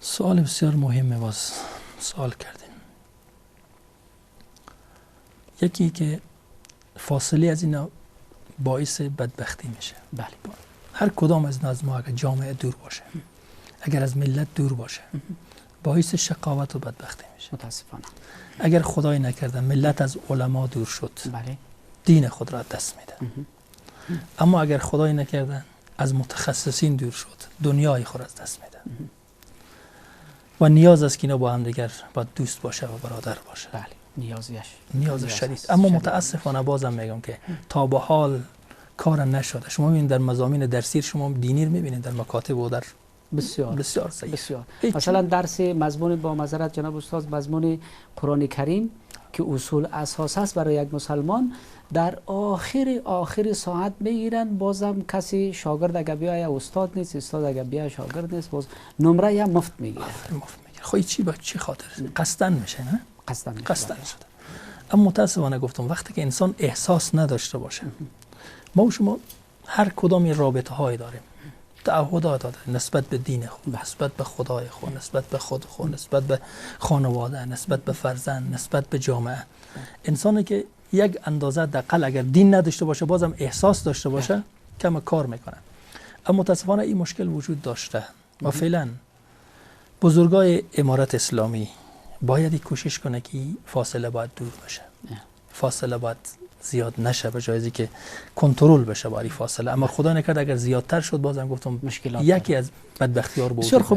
سوال بسیار مهمه باز سوال کردین. یکی که فاصله از اینا باعث بدبختی میشه. بله. هر کدام از اینا از ما اگر جامعه دور باشه، اگر از ملت دور باشه، باعث شقاوت و بدبختی میشه. متاسفانه. اگر خدای نکرده ملت از علما دور شد، بله. دین خود را دست میده. اما اگر خدای نکرده از متخصصین دور شد، دنیای خود از دست میده. و نیاز است که اینا با هم دیگر باید دوست باشه و برادر باشه. بله. نیاز شدید. اما متاسفانه بازم میگم که تا به حال کار نشده. شما ببینید در مضامین درسی شما دینی رو میبینید در مکاتب و در بسیار ضعیف. مثلا درس مضمون با معذرت جناب استاد، مضمون قرآن کریم که اصول اساس است برای یک مسلمان، در آخر ساعت میگیرن، بازم کسی شاگرد اگر بیای استاد نیست، استاد اگر بیای شاگرد نیست، باز نمره هم مفت میگیره. خب چی با چی خاطر؟ قصدن میشه نه؟ قصدن شده. اما متاسفانه گفتم وقتی که انسان احساس نداشته باشه، ما و شما هر کدام این رابطه هایی داریم، تعهدات داره نسبت به دین خود، نسبت به خدای خود، نسبت به خود خود، نسبت به خانواده، نسبت به فرزند، نسبت به جامعه. انسانی که یک اندازه دقل اگر دین نداشته باشه بازم احساس داشته باشه کم کار میکنه. اما متاسفانه این مشکل وجود داشته و فعلا بزرگای امارت اسلامی باید کوشش کنه که فاصله باید دور بشه، فاصله باید زیاد نشه به جای که کنترل بشه باری فاصله. اما خدا نکرد اگر زیادتر شد بازم گفتم یکی از بدبختی‌ها رو